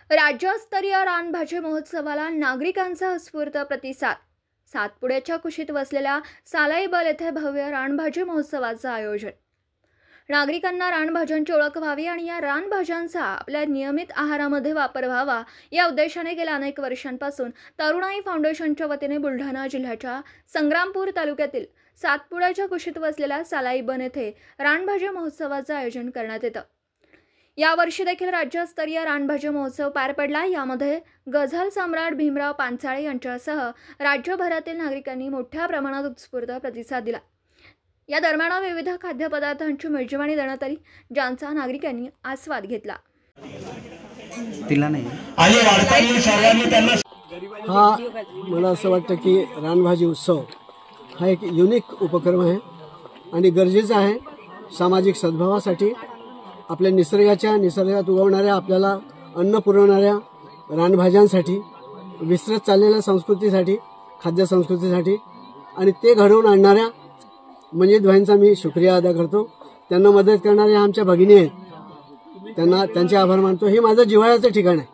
राज्यस्तरीय रानभाजी महोत्सवाला नागरिकांचा उत्स्फूर्त प्रतिसाद। सातपुड्याच्या कुशीत वसलेल्या सालाईबल येथे भव्य रानभाजी महोत्सवाचं आयोजन। नागरिकांना रानभाज्यांची ओळख व्हावी आणि या रानभाज्यांचा आपल्या नियमित आहारामध्ये वापर व्हावा या उद्देशाने गेल्या अनेक वर्षांपासून तरुणाई फाउंडेशनच्या वतीने बुलढाणा जिल्ह्याच्या संग्रामपूर तालुक्यातील सातपुड्याच्या कुशीत वसलेल्या सालाईबन येथे रानभाजी महोत्सवाचं आयोजन करण्यात येतं। यावर्षी देखील राज्यस्तरीय रानभाजी महोत्सव पार पडला। यामध्ये गझल सम्राट भीमराव पांचाळे यांच्यासह राज्यभरातील नागरिकांनी मोठ्या प्रमाणात उत्स्फूर्त प्रतिसाद दिला। या दरम्यान विविध खाद्यपदार्थांची मेजवानी देण्यात आली, ज्यांचा नागरिकांनी आस्वाद घेतला। हा मला असं वाटतं की रानभाजी उत्सव हा एक युनिक उपक्रम आहे आणि गरजेचा आहे सामाजिक सद्भावासाठी। आपल्या निसर्गात उगवणाऱ्या आपल्याला अन्न पुरवणाऱ्या रानभाज्यांसाठी, विसरत चाललेल्या संस्कृतीसाठी, खाद्य संस्कृतीसाठी आणि ते घडवून आणणाऱ्या मंजित भाईंचा मी शुक्रिया अदा करतो। त्यांना मदत करणाऱ्या आमच्या भगिनी आहेत, त्यांचे आभार मानतो। हे माझं जिव्हाळ्याचं ठिकाण आहे,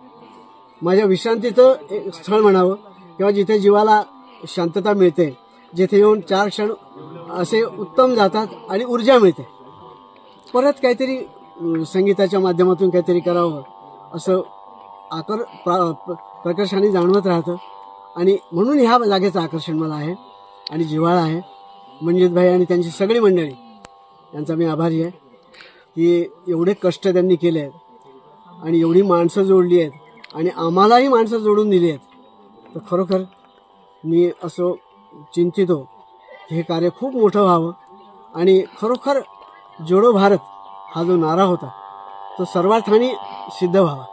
माझ्या विश्रांतीचं एक स्थळ म्हणावं किंवा जिथे जीवाला शांतता मिळते, जिथे येऊन 4 क्षण असे उत्तम जातात आणि ऊर्जा मिळते। परत काहीतरी संगीताच्या माध्यमातून काहीतरी करावं असं प्रकर्षाने जाणवत राहतं आणि म्हणून ह्या जागेचं आकर्षण मला आहे आणि जिव्हाळा आहे। मंजित भाई आणि त्यांची सगळी मंडळी यांचा मी आभारी आहे की एवढे कष्ट त्यांनी केले आहेत आणि एवढी माणसं जोडली आहेत आणि आम्हालाही माणसं जोडून दिली आहेत। तर खरोखर मी असं चिंतितो की हे कार्य खूप मोठं व्हावं आणि खरोखर जोडो भारत हा जो नारा होता तो सर्वार्थाने सिद्ध व्हावा।